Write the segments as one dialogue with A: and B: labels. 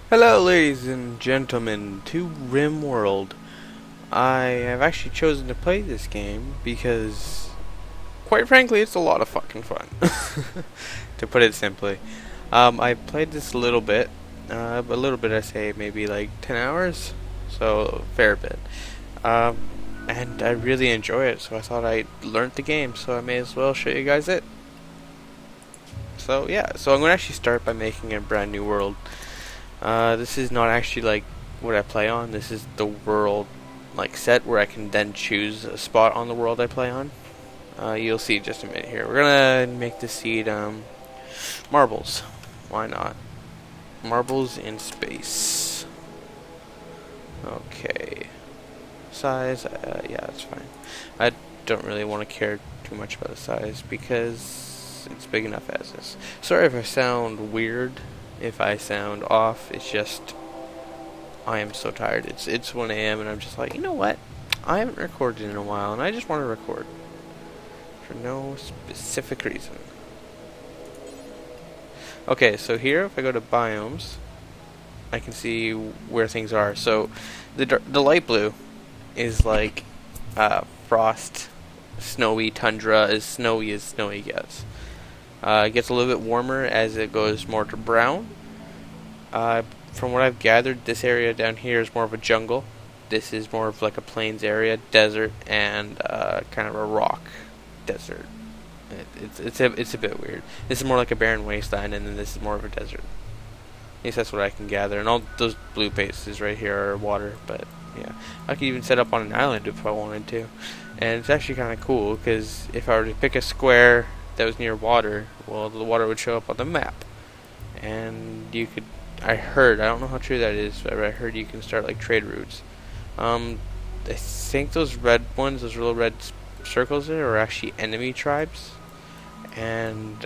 A: Hello, ladies and gentlemen, to Rimworld. I have actually chosen to play this game because, quite frankly, it's a lot of fucking fun. To put it simply, I played this a little bit. I say maybe like 10 hours, so a fair bit. Um, and I really enjoy it, so I thought I learned the game, so I may as well show you guys it. So yeah, so I'm going to actually start by making a brand new world. This is not actually like what I play on. This is the world like set where I can then choose a spot on the world I play on. You'll see in just a minute here. We're gonna make the seed marbles. Why not? Marbles in space. Okay. Size. Yeah, that's fine. I don't really want to care too much about the size because it's big enough as is. Sorry if I sound weird. If I sound off, it's just I am so tired. It's 1 a.m. and I'm just like, you know what? I haven't recorded in a while, and I just want to record for no specific reason. Okay, so here, if I go to biomes, I can see where things are. So the light blue is like frost, snowy tundra, as snowy gets. It gets a little bit warmer as it goes more to brown. From what I've gathered, this area down here is more of a jungle. This is more of like a plains area, desert, and kind of a rock desert. It's a bit weird. This is more like a barren wasteland, and then this is more of a desert. At least that's what I can gather. And all those blue bases right here are water, but yeah, I could even set up on an island if I wanted to. And it's actually kind of cool because if I were to pick a square that was near water, well, the water would show up on the map, and you could. I don't know how true that is, but I heard you can start like trade routes. I think those red ones, those little red circles there, are actually enemy tribes, and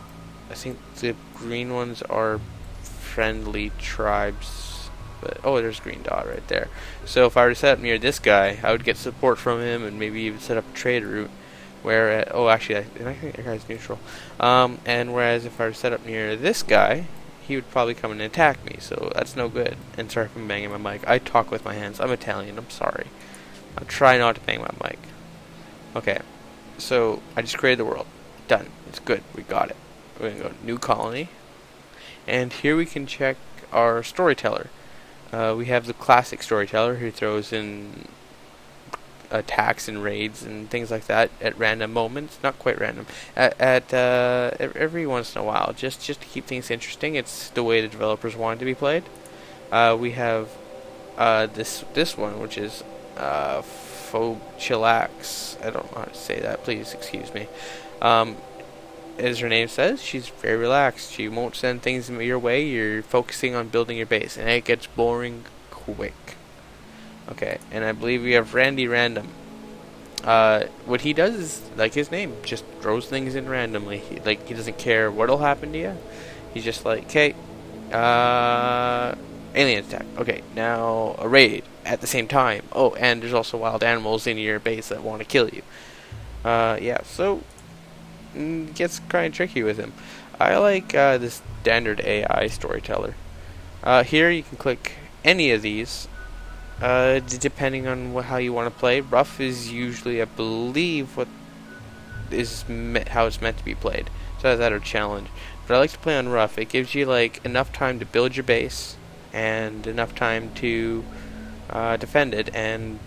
A: I think the green ones are friendly tribes. But oh, there's a green dot right there. So if I were to set up near this guy, I would get support from him, and maybe even set up a trade route. Where I think that guy's neutral. And whereas if I were to set up near this guy, he would probably come and attack me, so that's no good. And sorry if I'm banging my mic. I talk with my hands. I'm Italian. I'm sorry. I'll try not to bang my mic. Okay, so I just created the world. Done. It's good. We got it. We're going to go new colony. And here we can check our storyteller. We have the classic storyteller who throws in attacks and raids and things like that at random moments. Not quite random. Every once in a while, just to keep things interesting. It's the way the developers want it to be played. We have this one, which is Chillax. I don't know how to say that. Please excuse me. As her name says, she's very relaxed. She won't send things your way. You're focusing on building your base, and it gets boring quick. Okay, and I believe we have Randy Random. What he does is, like his name, just throws things in randomly. He doesn't care what'll happen to you. He's just like, okay, alien attack. Okay, now a raid at the same time. Oh, and there's also wild animals in your base that want to kill you. Yeah, so it gets kind of tricky with him. I like this standard AI storyteller. Here you can click any of these. Depending on how you want to play. Rough is usually, I believe, how it's meant to be played. So that's our challenge. But I like to play on rough. It gives you like enough time to build your base and enough time to defend it and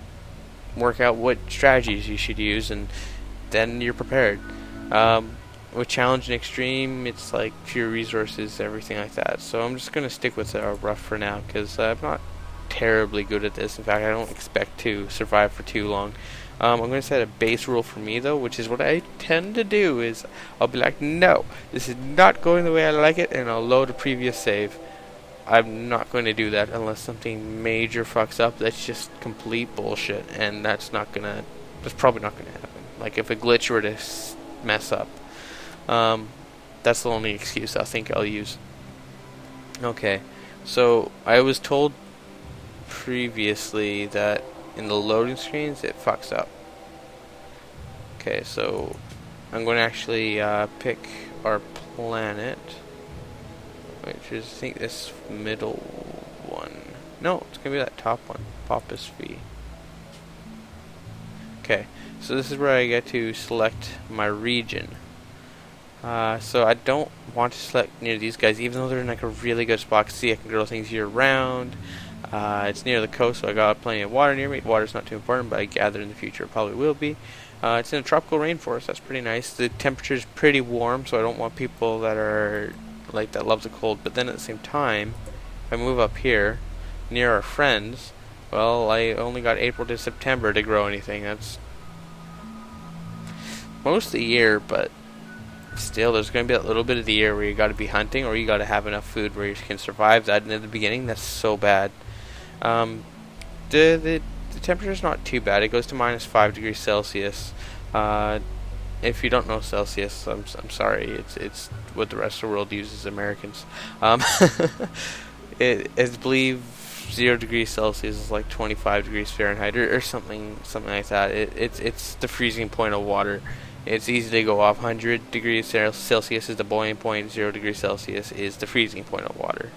A: work out what strategies you should use, and then you're prepared. With challenge and extreme, it's like fewer resources, everything like that. So I'm just gonna stick with rough for now because I'm not terribly good at this. In fact, I don't expect to survive for too long. I'm going to set a base rule for me though, which is what I tend to do. Is I'll be like, no, this is not going the way I like it, and I'll load a previous save. I'm not going to do that unless something major fucks up. That's just complete bullshit, and that's probably not gonna happen. Like if a glitch were to mess up, that's the only excuse I think I'll use. Okay, so I was told previously that in the loading screens it fucks up. Okay, so I'm going to actually pick our planet, which is I think this middle one. No, it's gonna be that top one. Papa's Fee. Okay, so this is where I get to select my region. So I don't want to select near these guys, even though they're in like a really good spot. See, I can grow things year round. It's near the coast, so I got plenty of water near me. Water's not too important, but I gather in the future it probably will be. It's in a tropical rainforest. That's pretty nice. The temperature's pretty warm, so I don't want people that are like that love the cold. But then at the same time, if I move up here near our friends, well, I only got April to September to grow anything. That's most of the year, but still, there's going to be a little bit of the year where you got to be hunting, or you got to have enough food where you can survive that. And in the beginning, that's so bad. The temperature's not too bad. It goes to -5 degrees Celsius. If you don't know Celsius, I'm sorry. It's what the rest of the world uses, Americans. I believe 0 degrees Celsius is like 25 degrees Fahrenheit, or something like that. It's the freezing point of water. It's easy to go off. 100 degrees Celsius is the boiling point. 0 degrees Celsius is the freezing point of water.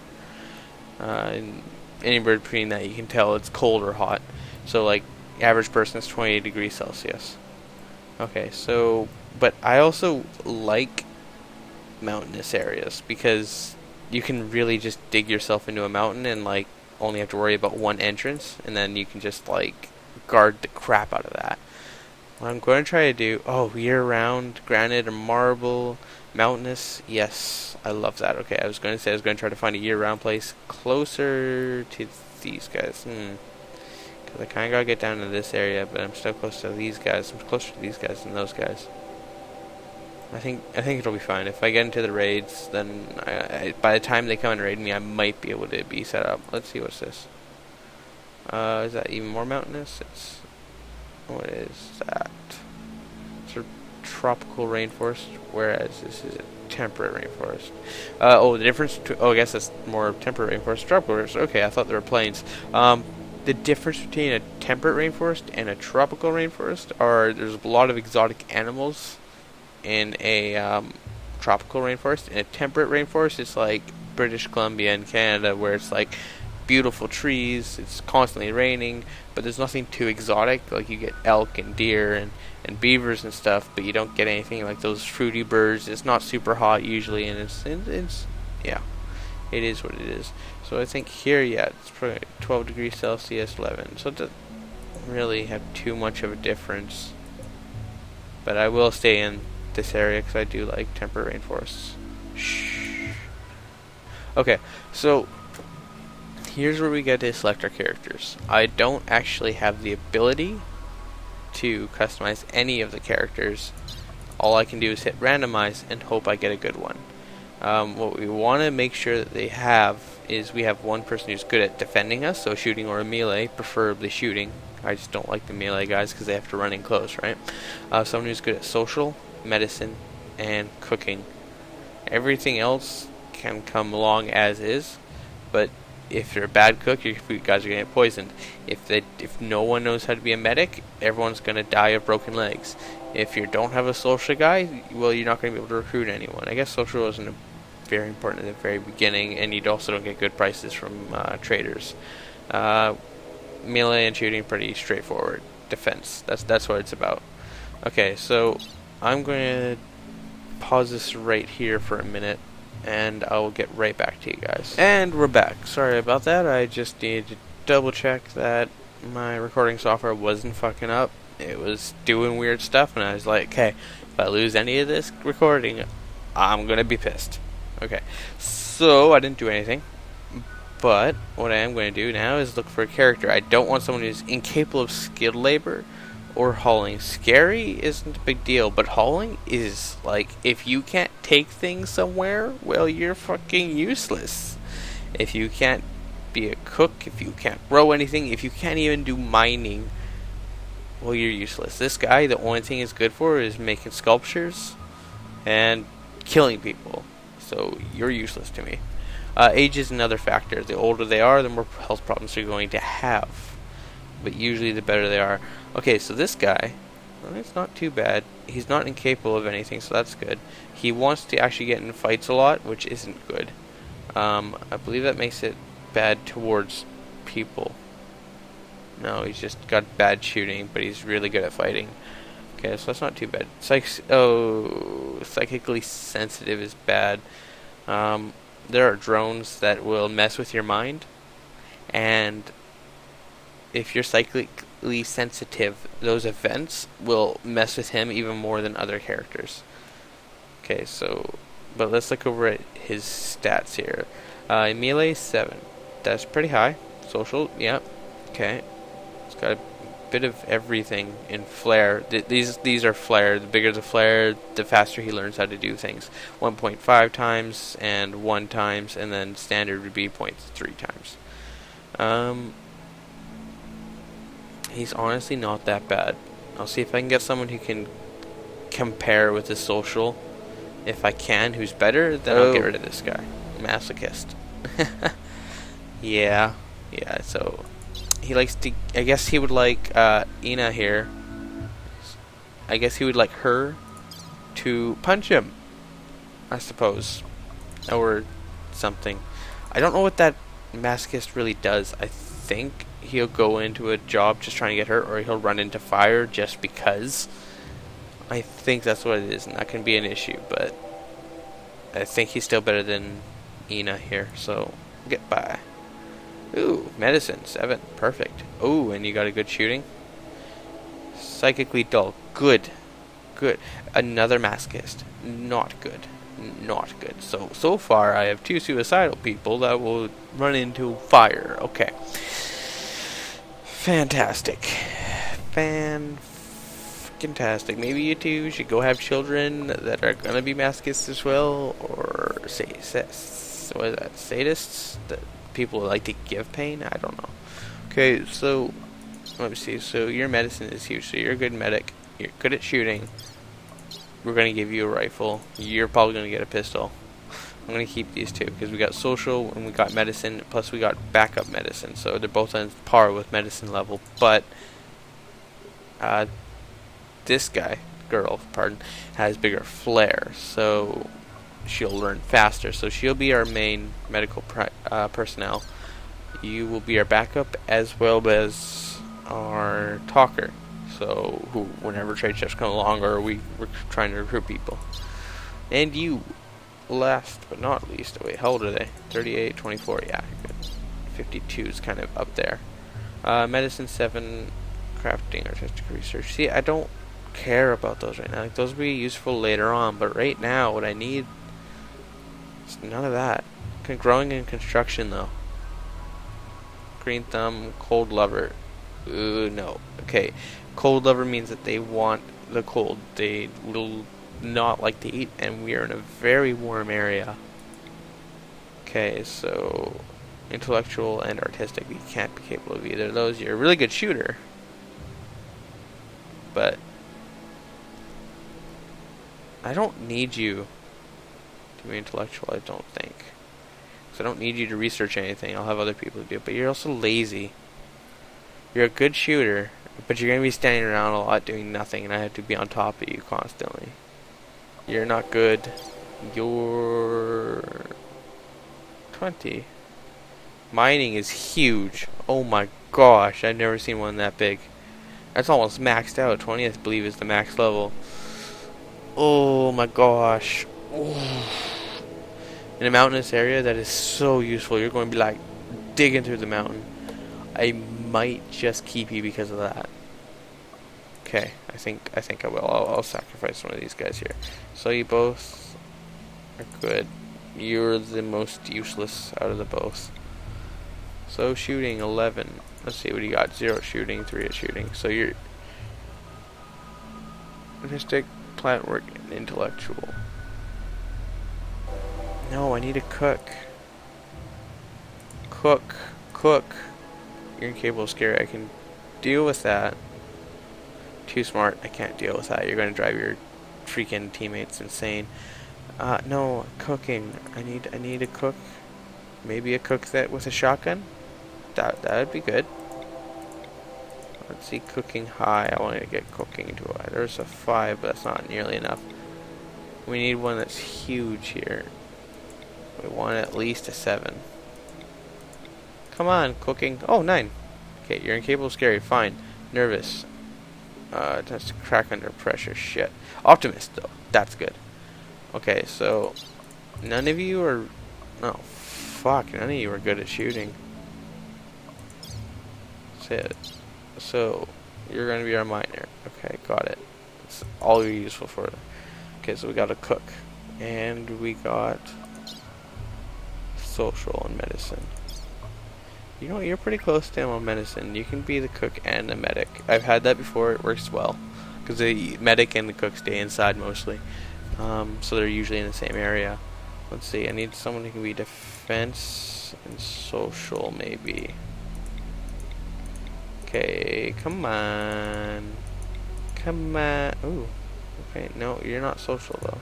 A: And anywhere between that, you can tell it's cold or hot. So, like, average person is 28 degrees Celsius. Okay, so, but I also like mountainous areas because you can really just dig yourself into a mountain and, like, only have to worry about one entrance, and then you can just, like, guard the crap out of that. What I'm going to try to do, year-round, granite or marble, mountainous, yes, I love that. Okay, I was going to say I was going to try to find a year-round place closer to these guys. Because I kind of got to get down to this area, but I'm still close to these guys. I'm closer to these guys than those guys. I think it'll be fine. If I get into the raids, then by the time they come and raid me, I might be able to be set up. Let's see, what's this? Is that even more mountainous? What is that? It's a tropical rainforest, whereas this is a temperate rainforest. The difference I guess that's more temperate rainforest, tropical rainforest. Okay, I thought they were plains. The difference between a temperate rainforest and a tropical rainforest there's a lot of exotic animals in a tropical rainforest. In a temperate rainforest, it's like British Columbia and Canada, where it's like beautiful trees, it's constantly raining, but there's nothing too exotic. Like, you get elk and deer and beavers and stuff, but you don't get anything like those fruity birds. It's not super hot usually, and it's yeah, it is what it is. So I think here, it's probably 12 degrees Celsius, 11, so it doesn't really have too much of a difference. But I will stay in this area because I do like temperate rainforests. Shh. Okay, so here's where we get to select our characters. I don't actually have the ability to customize any of the characters. All I can do is hit randomize and hope I get a good one. What we want to make sure that they have is we have one person who's good at defending us, so shooting or a melee, preferably shooting. I just don't like the melee guys because they have to run in close, right? Someone who's good at social, medicine, and cooking. Everything else can come along as is, but if you're a bad cook, you guys are going to get poisoned. If no one knows how to be a medic, everyone's going to die of broken legs. If you don't have a social guy, well, you're not going to be able to recruit anyone. I guess social isn't very important at the very beginning, and you also don't get good prices from traders. Melee and shooting, pretty straightforward. Defense, that's what it's about. Okay, so I'm going to pause this right here for a minute, and I will get right back to you guys. And we're back. Sorry about that. I just needed to double check that my recording software wasn't fucking up. It was doing weird stuff, and I was like, okay, if I lose any of this recording, I'm gonna be pissed. Okay, so I didn't do anything, but what I am going to do now is look for a character. I don't want someone who's incapable of skilled labor or hauling. Scary isn't a big deal, but hauling is, like, if you can't take things somewhere, well, you're fucking useless. If you can't be a cook, if you can't grow anything, if you can't even do mining, well, you're useless. This guy, the only thing he's good for is making sculptures and killing people. So you're useless to me. Age is another factor. The older they are, the more health problems they're going to have. But usually the better they are. Okay, so this guy, well, it's not too bad. He's not incapable of anything, so that's good. He wants to actually get in fights a lot, which isn't good. I believe that makes it bad towards people. No, he's just got bad shooting, but he's really good at fighting. Okay, so that's not too bad. Psychically sensitive is bad. There are drones that will mess with your mind, and if you're psychically sensitive, those events will mess with him even more than other characters. Okay, so, but let's look over at his stats here. Melee 7. That's pretty high. Social, yeah. Okay. It's got a bit of everything in flare. These are flare. The bigger the flare, the faster he learns how to do things. 1.5 times and 1 times, and then standard would be 0.3 times. He's honestly not that bad. I'll see if I can get someone who can compare with his social. If I can, who's better, then I'll get rid of this guy. Masochist. Yeah, so he likes to, I guess he would like Ina here. I guess he would like her to punch him, I suppose. Or something. I don't know what that masochist really does. I think he'll go into a job just trying to get hurt, or he'll run into fire just because. I think that's what it is, and that can be an issue, but I think he's still better than Ina here, so get by. Ooh, medicine, 7, perfect. Ooh, and you got a good shooting. Psychically dull, good. Another masochist, not good. So far I have 2 suicidal people that will run into fire. Okay. Fantastic. Fantastic. Maybe you two should go have children that are gonna be masochists as well, or sadists that people like to give pain. I don't know. Okay, so let me see. So your medicine is huge. So you're a good medic. You're good at shooting. We're gonna give you a rifle. You're probably gonna get a pistol. I'm gonna keep these two because we got social and we got medicine. Plus we got backup medicine. So they're both on par with medicine level, but this girl, has bigger flair, so she'll learn faster. So she'll be our main medical personnel. You will be our backup as well as our talker. So whenever trade chefs come along, or we're trying to recruit people. And you, last but not least. Wait, how old are they? 38, 24. Yeah, good. 52 is kind of up there. Medicine 7, crafting, artistic research. See, I don't care about those right now. Like, those will be useful later on, but right now what I need is none of that. Growing in construction though. Green thumb, cold lover. Ooh, no. Okay, cold lover means that they want the cold. They will not like to eat, and we are in a very warm area. Okay, so intellectual and artistic, you can't be capable of either of those. You're a really good shooter, but I don't need you to be intellectual, I don't think. Because I don't need you to research anything. I'll have other people do it. But you're also lazy. You're a good shooter, but you're going to be standing around a lot doing nothing, and I have to be on top of you constantly. You're not good. You're 20. Mining is huge. Oh my gosh, I've never seen one that big. That's almost maxed out. 20, I believe, is the max level. Oh my gosh. Oh. In a mountainous area, that is so useful. You're going to be like digging through the mountain. I might just keep you because of that. Okay, I think I will. I'll sacrifice one of these guys here. So you both are good. You're the most useless out of the both. So shooting 11. Let's see what you got. 0 shooting, 3 at shooting. So you're artistic, plant work, and intellectual. No, I need a cook. Cook. You're incapable of scary. I can deal with that. Too smart. I can't deal with that. You're going to drive your freaking teammates insane. No, cooking. I need a cook. Maybe a cook that with a shotgun. That'd be good. Let's see, cooking high. I want to get cooking to a. There's a 5, but that's not nearly enough. We need one that's huge here. We want at least a 7. Come on, cooking. Oh, 9. Okay, you're incapable, scary, fine. Nervous. Tends to crack under pressure. Shit. Optimist, though. That's good. Okay, so none of you are. Oh, fuck! None of you are good at shooting. That's it. So you're gonna be our miner. Okay, got it. That's all you're useful for. Okay, so we got a cook, and we got social and medicine. You know, you're pretty close to him on medicine. You can be the cook and the medic. I've had that before. It works well. Because the medic and the cook stay inside mostly. So they're usually in the same area. Let's see. I need someone who can be defense and social, maybe. Okay, come on. Come on. Ooh. Okay, no, you're not social, though.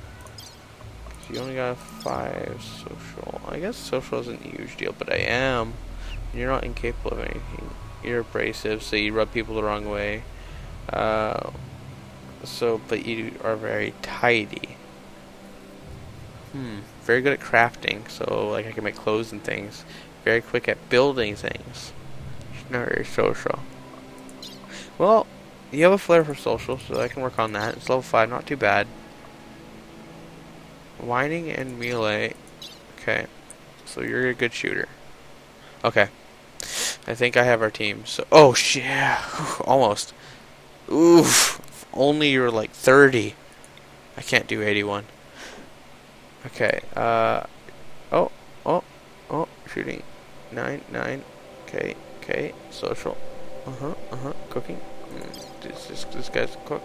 A: You only got a 5 social. I guess social isn't a huge deal, but I am. You're not incapable of anything. You're abrasive, so you rub people the wrong way. But you are very tidy. Very good at crafting, so like I can make clothes and things. Very quick at building things. Not very social. Well, you have a flair for social, so I can work on that. It's level 5, not too bad. Whining and melee. Okay, so you're a good shooter. Okay. I think I have our team. So, oh shit, almost. Oof. If only you're like 30. I can't do 81. Okay. Oh, shooting. 9. Okay. Social. Cooking. This guy's a cook.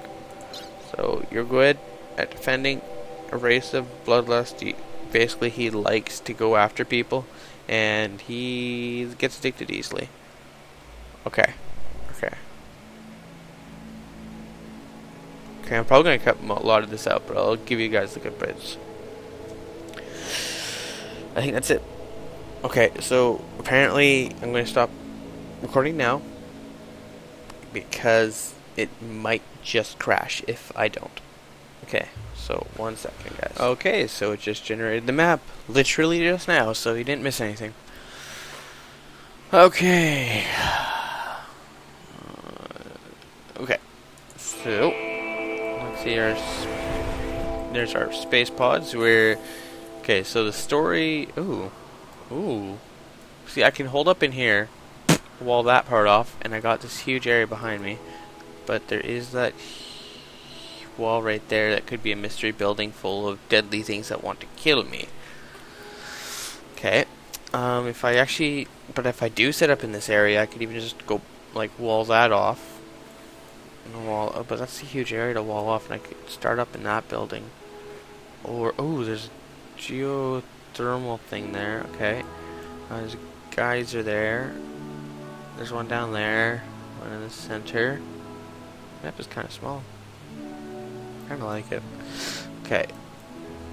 A: So you're good at defending. Abrasive, bloodlust. Basically, he likes to go after people. And he gets addicted easily. Okay, I'm probably going to cut a lot of this out, but I'll give you guys the good bits. I think that's it. Okay, so apparently I'm going to stop recording now because it might just crash if I don't. Okay, so 1 second, guys. Okay, so it just generated the map literally just now, so you didn't miss anything. Okay. Okay, so let's see, there's our space pods. Okay, so the story. Ooh. See, I can hold up in here, wall that part off, and I got this huge area behind me. But there is that wall right there that could be a mystery building full of deadly things that want to kill me. Okay. If I do set up in this area, I could even just go like wall that off. But that's a huge area to wall off, and I could start up in that building. Or there's a geothermal thing there. Okay, there's a geyser there. There's one down there. One in the center. The map is kind of small. Kind of like it. Okay,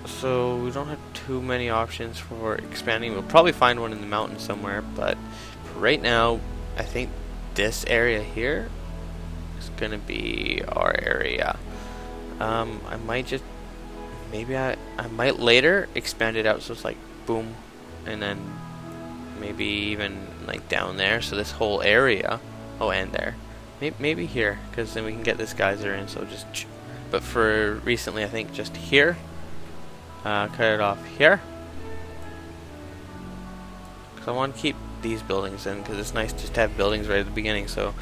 A: so we don't have too many options for expanding. We'll probably find one in the mountain somewhere, but for right now, I think this area here is gonna be our area. I might later expand it out so it's like boom, and then maybe even like down there, so this whole area. Oh, and there, maybe here, because then we can get this geyser in. So but for recently, I think just here. Cut it off here, because I want to keep these buildings in, because it's nice just to have buildings right at the beginning. So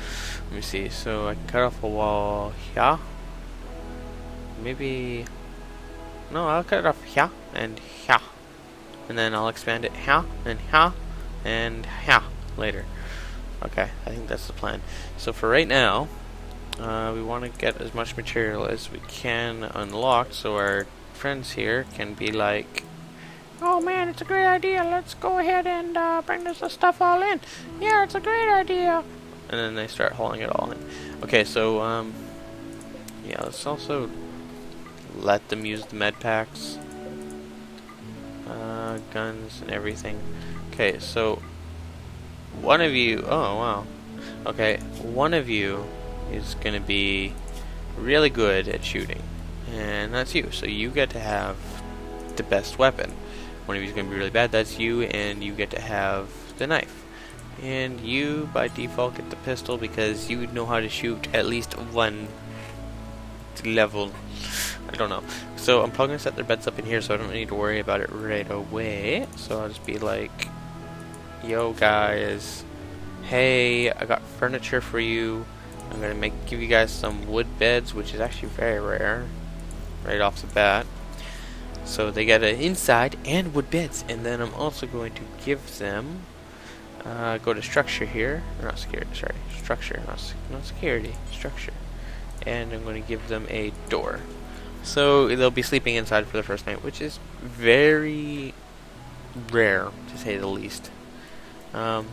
A: let me see. So I can cut off a wall here. Maybe no, I'll cut it off here and here, and then I'll expand it here and here and here later. Okay, I think that's the plan. So for right now, we want to get as much material as we can unlocked, so our friends here can be like, oh man, it's a great idea, let's go ahead and bring this stuff all in. Yeah, it's a great idea. And then they start hauling it all in. Okay, so yeah, let's also let them use the med packs, guns and everything. Okay, so one of you, oh wow, okay, one of you is gonna be really good at shooting, and that's you. So you get to have the best weapon. One of you is gonna be really bad. That's you, and you get to have the knife. And you, by default, get the pistol because you know how to shoot at least one level. I don't know. So I'm probably going to set their beds up in here so I don't need to worry about it right away. So I'll just be like, yo guys, hey, I got furniture for you. I'm going to give you guys some wood beds, which is actually very rare, right off the bat. So they get an inside and wood beds. And then I'm also going to give them... go to structure here, or not security, sorry, structure, not security, structure, and I'm going to give them a door. So they'll be sleeping inside for the first night, which is very rare, to say the least. Yeah,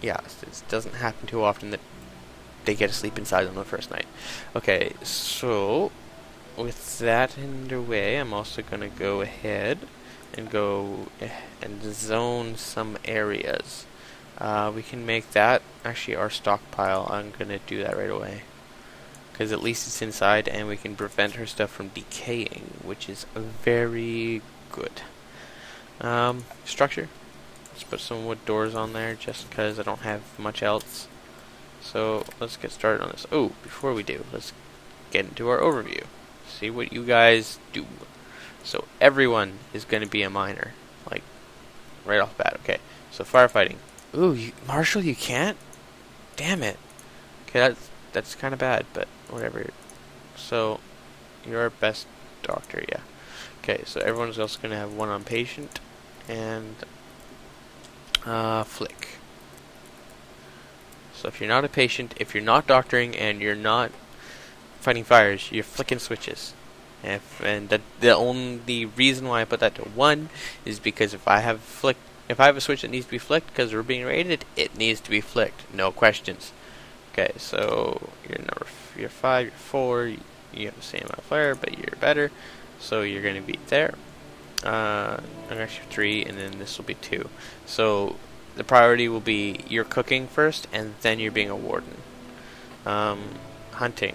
A: it doesn't happen too often that they get to sleep inside on the first night. Okay, so with that underway, I'm also going to go ahead and go and zone some areas. We can make that actually our stockpile. I'm going to do that right away, because at least it's inside and we can prevent her stuff from decaying, which is very good. Structure. Let's put some wood doors on there just because I don't have much else. So let's get started on this. Oh, before we do, let's get into our overview. See what you guys do. So everyone is going to be a miner, like right off the bat. Okay, so firefighting. Ooh, Marshall, you can't? Damn it. Okay, that's kind of bad, but whatever. So you're our best doctor, yeah. Okay, so everyone's also going to have one on patient and flick. So if you're not a patient, if you're not doctoring, and you're not fighting fires, you're flicking switches. And the only reason why I put that to 1 is because if I have a switch that needs to be flicked because we're being raided, it needs to be flicked, no questions. Okay, so you're 5, you're 4, you have the same amount of fire, but you're better, so you're going to be there. I'm actually 3, and then this will be 2. So the priority will be you're cooking first, and then you're being a warden. Hunting.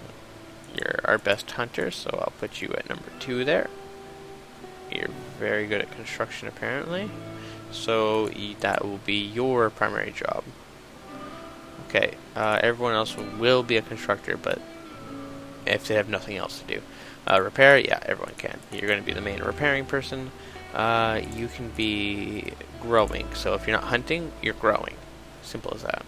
A: You're our best hunter, so I'll put you at number 2 there. You're very good at construction, apparently. So that will be your primary job. Okay, everyone else will be a constructor, but if they have nothing else to do. Repair, yeah, everyone can. You're going to be the main repairing person. You can be growing, so if you're not hunting, you're growing. Simple as that.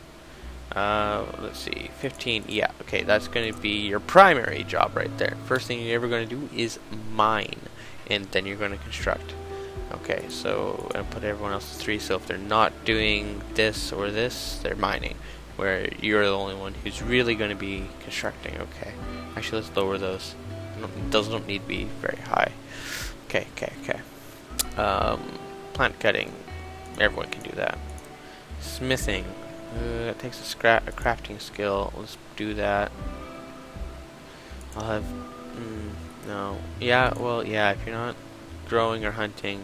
A: Let's see, 15, yeah, okay, that's going to be your primary job right there. First thing you're ever going to do is mine, and then you're going to construct. Okay, so I'll put everyone else at 3, so if they're not doing this or this, they're mining, where you're the only one who's really going to be constructing. Okay, actually let's lower those. Those don't need to be very high. Okay. Plant cutting, everyone can do that. Smithing, that takes a crafting skill. Let's do that. I'll have no. Yeah, well, yeah, if you're not growing or hunting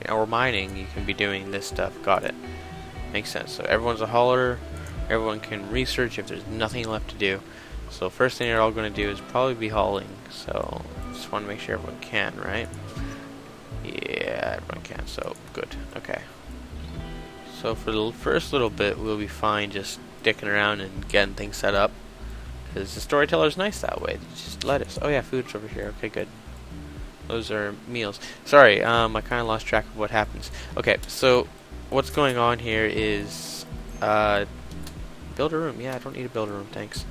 A: or mining, you can be doing this stuff. Got it. Makes sense. So everyone's a hauler. Everyone can research if there's nothing left to do. So first thing you're all going to do is probably be hauling. So just want to make sure everyone can, right? Yeah, everyone can. So good. Okay. So for the first little bit, we'll be fine just dicking around and getting things set up. Because the storyteller's nice that way. They just let us. Oh yeah, food's over here. Okay, good. Those are meals. Sorry, I kind of lost track of what happens. Okay, so what's going on here is build a room. Yeah, I don't need to build a room, thanks.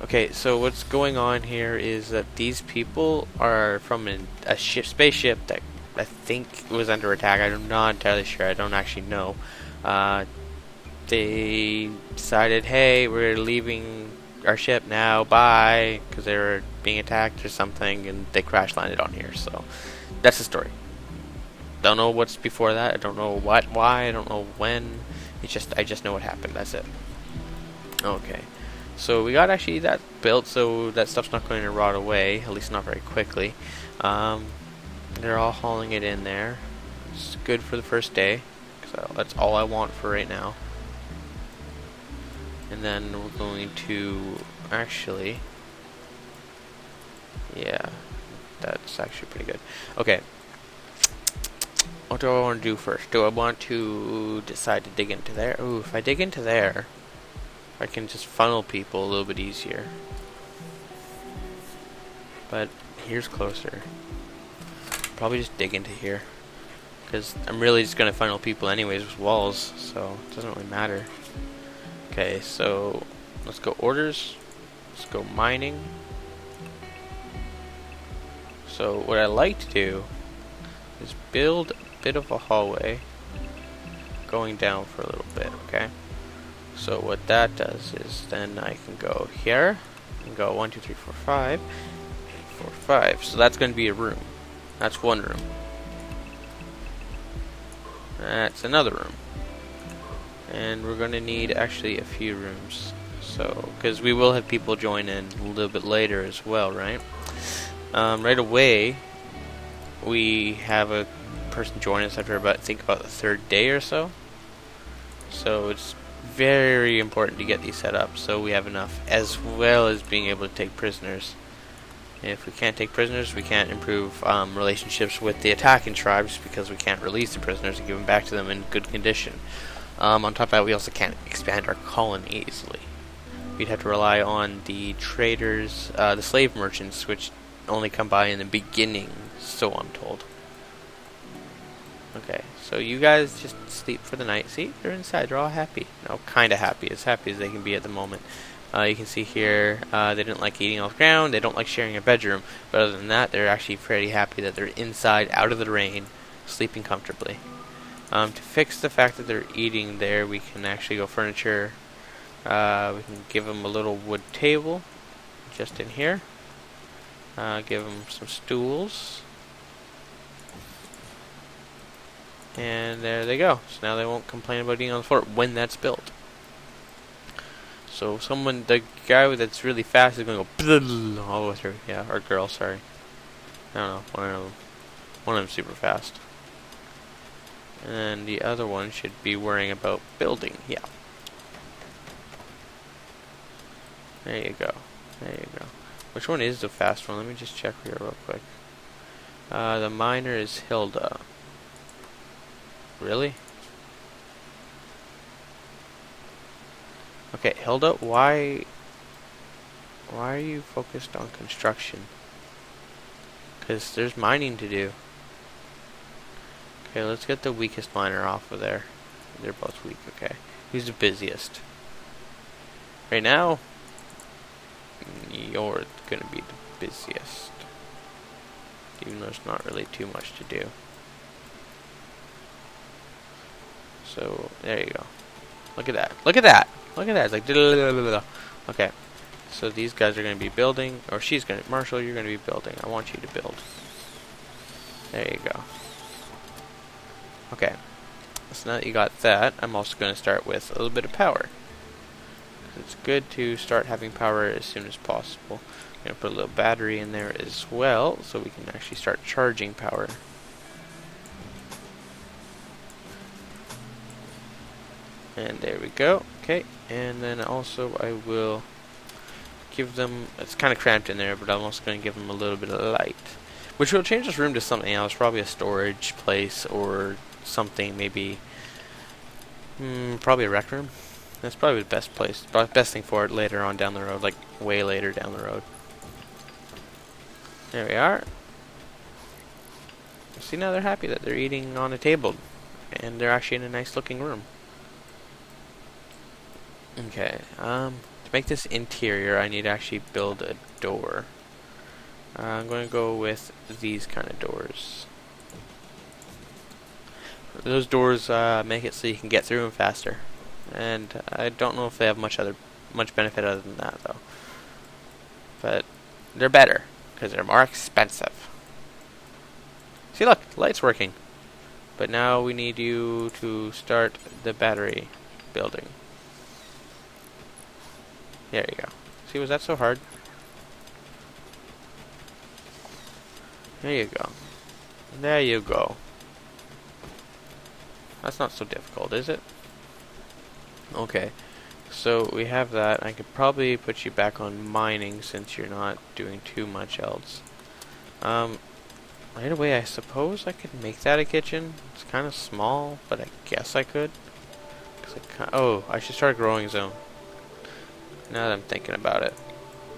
A: Okay, so what's going on here is that these people are from a spaceship that I think was under attack. I'm not entirely sure. I don't actually know. They decided, hey, we're leaving our ship now, bye, because they were being attacked or something, and they crash landed on here. So that's the story. Don't know what's before that. I don't know why. I don't know when. I just know what happened. That's it. Okay. So we got actually that built, so that stuff's not going to rot away, at least not very quickly. They're all hauling it in there. It's good for the first day, so that's all I want for right now. And then we're going to actually, yeah, that's actually pretty good. Okay. What do I want to do first? Do I want to decide to dig into there? Ooh, if I dig into there, I can just funnel people a little bit easier. But here's closer. Probably just dig into here, because I'm really just going to funnel people anyways with walls, so it doesn't really matter. Okay, so let's go orders. Let's go mining. So what I like to do is build a bit of a hallway going down for a little bit, okay? So what that does is then I can go here and go 1, 2, 3, 4, 5, 4, 5. So that's going to be a room. That's one room. That's another room. And we're going to need actually a few rooms. So, because we will have people join in a little bit later as well, right? Right away, we have a person join us after about the third day or so. So it's very important to get these set up so we have enough, as well as being able to take prisoners. If we can't take prisoners, we can't improve relationships with the attacking tribes, because we can't release the prisoners and give them back to them in good condition. On top of that, we also can't expand our colony easily. We'd have to rely on the traders, the slave merchants, which only come by in the beginning, so I'm told. Okay, so you guys just sleep for the night. See, they're inside, they're all happy. No, kinda happy as they can be at the moment. You can see here, they didn't like eating off the ground, they don't like sharing a bedroom, but other than that, they're actually pretty happy that they're inside, out of the rain, sleeping comfortably. To fix the fact that they're eating there, we can actually go furniture. We can give them a little wood table, just in here. Give them some stools. And there they go. So now they won't complain about eating on the floor when that's built. So the guy that's really fast is going to go all the way through. Yeah, or girl, sorry. I don't know, one of them. One of them super fast. And the other one should be worrying about building. Yeah. There you go. There you go. Which one is the fast one? Let me just check here real quick. The miner is Hilda. Really? Okay, Hilda, why are you focused on construction? Because there's mining to do. Okay, let's get the weakest miner off of there. They're both weak, okay. Who's the busiest? Right now, you're gonna be the busiest. Even though there's not really too much to do. So, there you go. Look at that. Look at that! Look at that. It's like... Okay. So these guys are going to be building. Or she's going to... Marshall, you're going to be building. I want you to build. There you go. Okay. So now that you got that, I'm also going to start with a little bit of power. It's good to start having power as soon as possible. I'm going to put a little battery in there as well, so we can actually start charging power. And there we go. Okay, and then also I will give them, it's kind of cramped in there, but I'm also going to give them a little bit of light, which will change this room to something else, probably a storage place or something, maybe, probably a rec room. That's probably the best place, best thing for it later on down the road, like way later down the road. There we are. See, now they're happy that they're eating on a table, and they're actually in a nice looking room. Okay, to make this interior, I need to actually build a door. I'm going to go with these kind of doors. Those doors make it so you can get through them faster. And I don't know if they have much benefit other than that, though. But they're better, because they're more expensive. See, look, the light's working. But now we need you to start the battery building. There you go. See, was that so hard? There you go. There you go. That's not so difficult, is it? Okay. So we have that. I could probably put you back on mining since you're not doing too much else. right away, I suppose I could make that a kitchen. It's kind of small, but I guess I could. Oh, I should start a growing zone. Now that I'm thinking about it.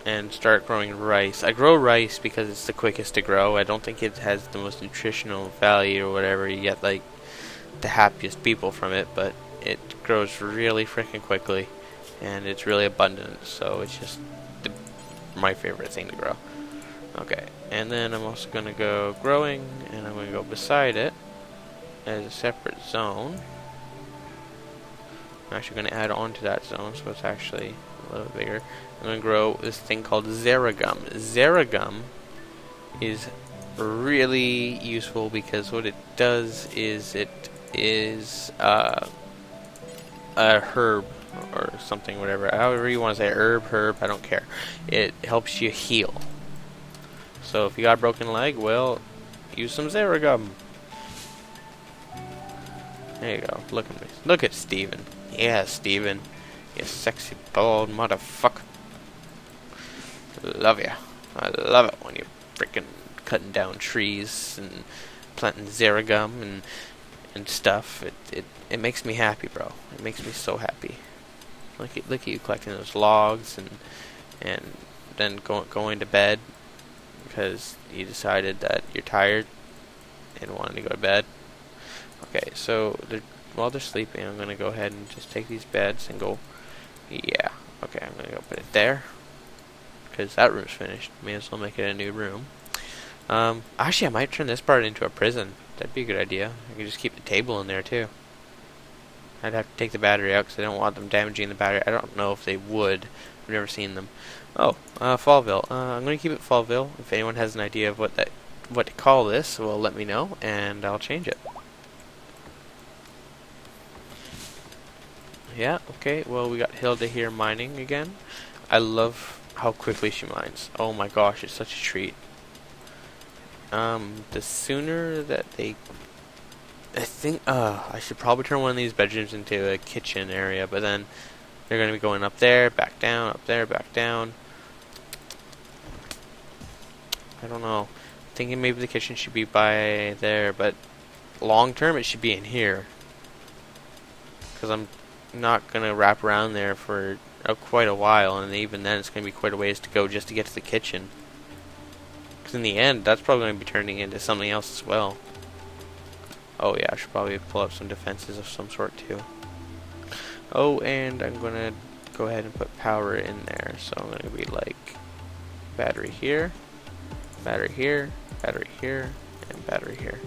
A: And start growing rice. I grow rice because it's the quickest to grow. I don't think it has the most nutritional value or whatever. You get like the happiest people from it, but it grows really freaking quickly. And it's really abundant, so it's just my favorite thing to grow. Okay, and then I'm also going to go growing, and I'm going to go beside it as a separate zone. I'm actually going to add on to that zone, so it's actually a little bigger. I'm going to grow this thing called Zeragum. Zeragum is really useful because what it does is it is a herb or something, whatever. However you want to say herb, I don't care. It helps you heal. So if you got a broken leg, well, use some Zeragum. There you go. Look at me. Look at Steven. Yeah, Steven. You sexy bald motherfucker. Love ya. I love it when you're freaking cutting down trees and planting Zeragum and stuff. It makes me happy, bro. It makes me so happy. Look at you collecting those logs and then going to bed because you decided that you're tired and wanted to go to bed. Okay, so while they're sleeping, I'm going to go ahead and just take these beds and go, yeah. Okay, I'm going to go put it there because that room's finished. May as well make it a new room. Actually, I might turn this part into a prison. That'd be a good idea. I could just keep the table in there, too. I'd have to take the battery out because I don't want them damaging the battery. I don't know if they would. I've never seen them. Oh, Fallville. I'm going to keep it Fallville. If anyone has an idea of what to call this, well, let me know, and I'll change it. Yeah, okay. Well, we got Hilda here mining again. I love how quickly she mines. Oh my gosh, it's such a treat. The sooner that they... I think, I should probably turn one of these bedrooms into a kitchen area, but then they're going to be going up there, back down, up there, back down. I don't know. Thinking maybe the kitchen should be by there, but long term it should be in here. Because I'm not going to wrap around there for quite a while, and even then it's going to be quite a ways to go just to get to the kitchen. Because in the end, that's probably going to be turning into something else as well. Oh yeah, I should probably pull up some defenses of some sort too. Oh, and I'm going to go ahead and put power in there. So I'm going to be like battery here, battery here, battery here, and battery here.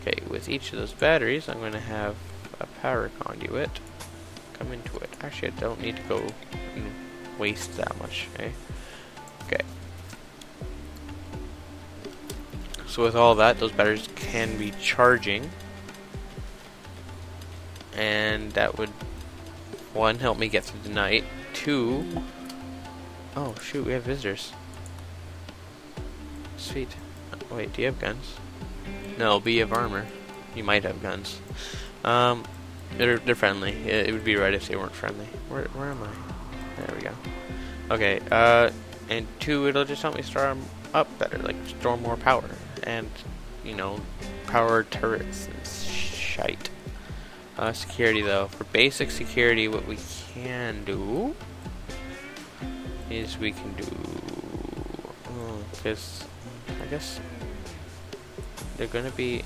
A: Okay, with each of those batteries, I'm going to have a power conduit come into it. Actually, I don't need to go and waste that much, eh? Okay. So with all that, those batteries can be charging. And that would, one, help me get through the night. Two, oh shoot, we have visitors. Sweet. Wait, do you have guns? No, but you have armor. You might have guns. They're friendly. It would be right if they weren't friendly. Where am I? There we go. Okay, and two, it'll just help me store them up better, like store more power. And, you know, power turrets and shite. Security, though. For basic security, what we can do is we can do... because I guess they're going to be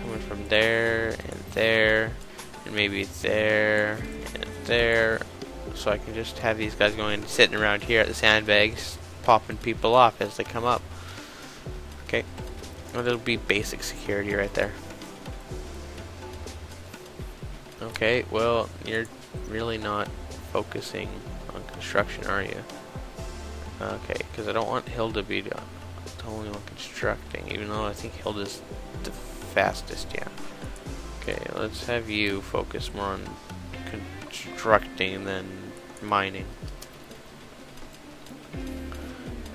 A: coming from there and there and maybe there and there. So I can just have these guys going sitting around here at the sandbags, popping people off as they come up. Okay, well, it'll be basic security right there. Okay, well, you're really not focusing on construction, are you? Okay, because I don't want Hilda to be the only one constructing, even though I think Hilda's the fastest, yeah. Okay, let's have you focus more on constructing than mining.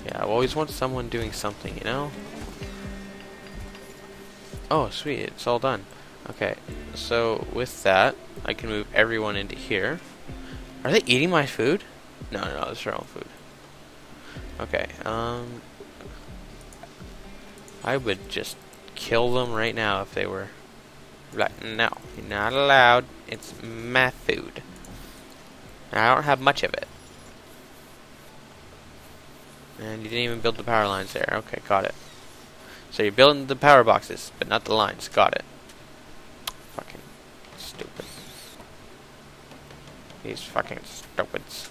A: Yeah, I always want someone doing something, you know? Oh, sweet, it's all done. Okay, so with that, I can move everyone into here. Are they eating my food? No, it's their own food. Okay, I would just kill them right now if they were like, no, you're not allowed. It's my food. And I don't have much of it. And you didn't even build the power lines there. Okay, got it. So you're building the power boxes, but not the lines. Got it. Fucking stupid. These fucking stupids.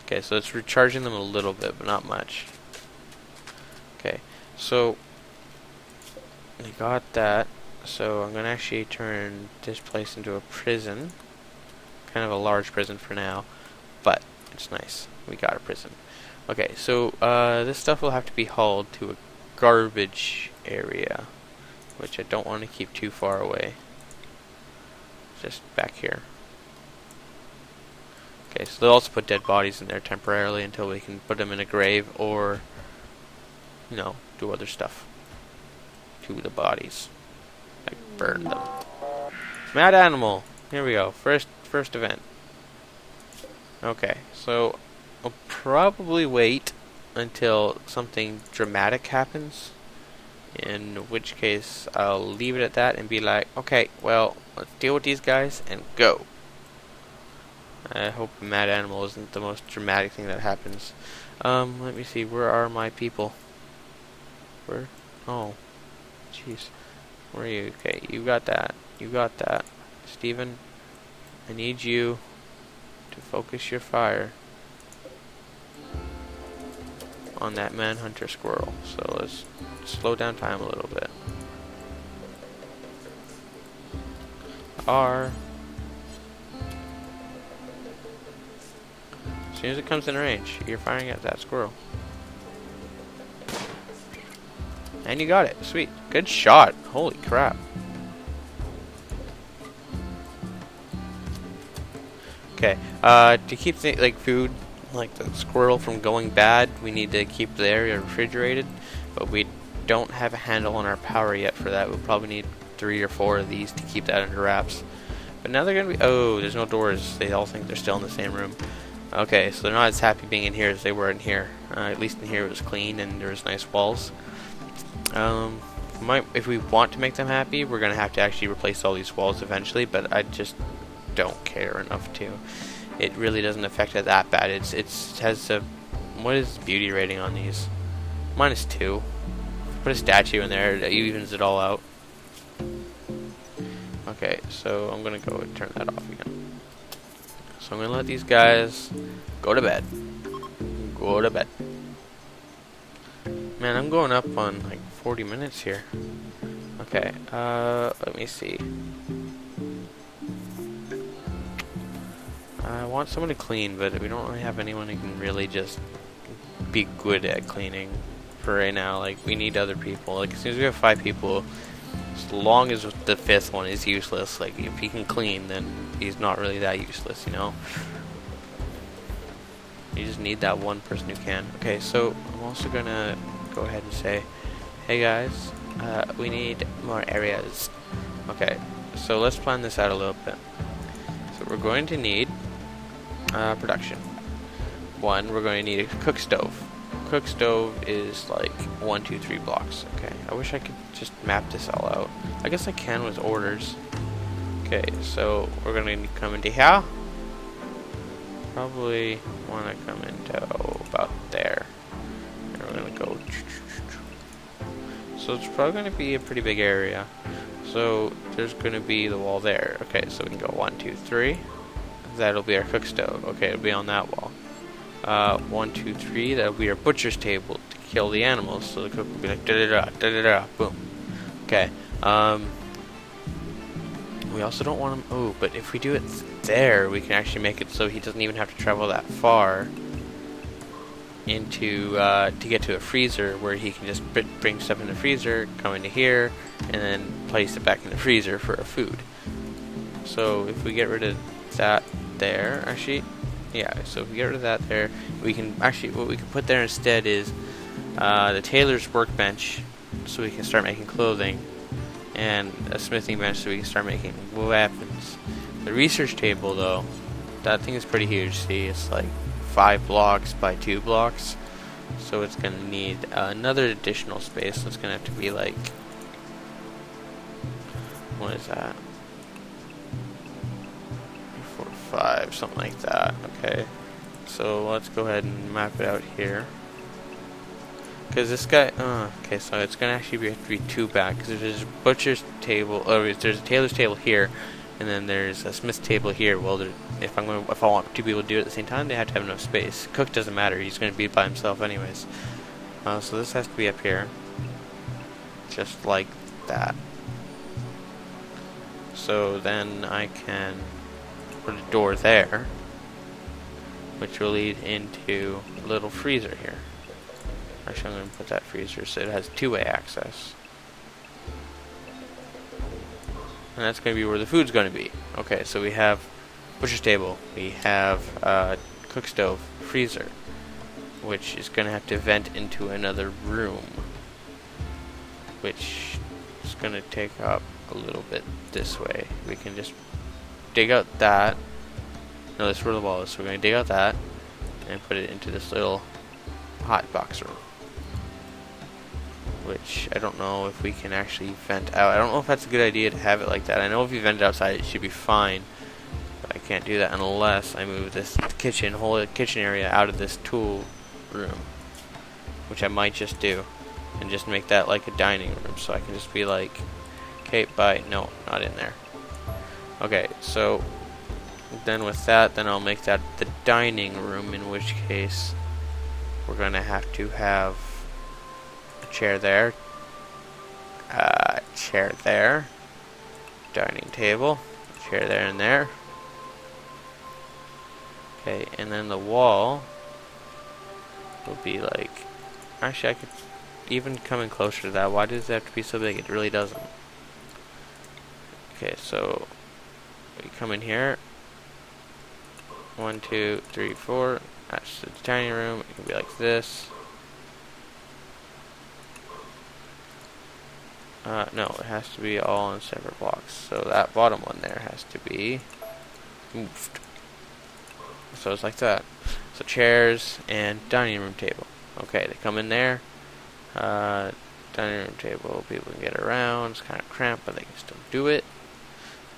A: Okay, so it's recharging them a little bit, but not much. Okay, so I got that. So I'm gonna actually turn this place into a prison. Kind of a large prison for now, but it's nice. We got a prison. Okay, so this stuff will have to be hauled to a garbage area, which I don't want to keep too far away. Just back here. Okay, so they'll also put dead bodies in there temporarily until we can put them in a grave or, you know, do other stuff to the bodies. Like burn them. Mad animal! Here we go. First event. Okay, so I'll probably wait until something dramatic happens, in which case I'll leave it at that and be like, okay, well, let's deal with these guys and go. I hope a mad animal isn't the most dramatic thing that happens. Let me see, where are my people? Where? Oh, jeez. Where are you? Okay, you got that. You got that. Steven, I need you to focus your fire on that manhunter squirrel. So let's slow down time a little bit. R. As soon as it comes in range, you're firing at that squirrel. And you got it. Sweet. Good shot. Holy crap. Okay. To keep like food, like the squirrel from going bad, we need to keep the area refrigerated. But we don't have a handle on our power yet for that. We'll probably need 3 or 4 of these to keep that under wraps. But now they're gonna be. Oh, there's no doors. They all think they're still in the same room. Okay, so they're not as happy being in here as they were in here. At least in here it was clean and there was nice walls. If we want to make them happy, we're gonna have to actually replace all these walls eventually. But I just don't care enough to. It really doesn't affect it that bad. It has a, what is the beauty rating on these? -2. Put a statue in there, it evens it all out. Okay, so I'm gonna go and turn that off again. So I'm gonna let these guys go to bed. Go to bed. Man, I'm going up on like 40 minutes here. Okay, let me see. I want someone to clean, but we don't really have anyone who can really just be good at cleaning for right now. Like, we need other people. Like, as soon as we have 5 people, as long as the 5th one is useless, like, if he can clean, then he's not really that useless, you know? You just need that one person who can. Okay, so I'm also gonna go ahead and say, hey guys, we need more areas. Okay, so let's plan this out a little bit. So we're going to need production. 1, we're going to need a cook stove. Cook stove is like 1, 2, 3 blocks. Okay, I wish I could just map this all out. I guess I can with orders. Okay, so we're going to come into here. Probably want to come into about there. And we're going to go. So it's probably going to be a pretty big area. So there's going to be the wall there. Okay, so we can go 1, 2, 3. That'll be our cook stove. Okay, it'll be on that wall. 1, 2, 3. That'll be our butcher's table to kill the animals. So the cook will be like da da da da da da. Boom. Okay. We also don't want him. Oh, but if we do it there, we can actually make it so he doesn't even have to travel that far into to get to a freezer, where he can just bring stuff in the freezer, come into here, and then place it back in the freezer for a food. So if we get rid of that there, actually, yeah, so if we get rid of that there, we can actually, what we can put there instead is the tailor's workbench, so we can start making clothing, and a smithing bench so we can start making weapons. The research table, though, that thing is pretty huge. See, it's like 5 blocks by 2 blocks, So it's going to need another additional space. So it's going to have to be like, what is that? 4, 5, something like that. Okay. So let's go ahead and map it out here. Because this guy, okay, so it's going to actually have to be 2 back. Because there's a butcher's table, there's a tailor's table here, and then there's a smith's table here. Well, if I want 2 people to do it at the same time, they have to have enough space. Cook doesn't matter; he's going to be by himself anyways. So this has to be up here, just like that. So then I can put a door there, which will lead into a little freezer here. Actually, I'm going to put that freezer so it has 2-way access. And that's going to be where the food's going to be. Okay, so we have butcher's table, we have cook stove, freezer, which is going to have to vent into another room, which is going to take up a little bit this way. We can just dig out that. No, that's where the wall is. So we're going to dig out that and put it into this little hot box room, which I don't know if we can actually vent out. I don't know if that's a good idea to have it like that. I know if you vent it outside it should be fine, but I can't do that unless I move this whole kitchen area out of this tool room, which I might just do, and just make that like a dining room, so I can just be like, okay, bye. No, not in there. Okay, so then with that, then I'll make that the dining room, in which case we're going to have to have a chair there, dining table, chair there and there. Okay, and then the wall will be like, actually I could even come in closer to that. Why does it have to be so big? It really doesn't. Okay, so we come in here. 1, 2, 3, 4. That's the dining room. It can be like this. No, it has to be all in separate blocks. So that bottom one there has to be moved. So it's like that. So chairs and dining room table. Okay, they come in there. Dining room table, people can get around. It's kind of cramped, but they can still do it.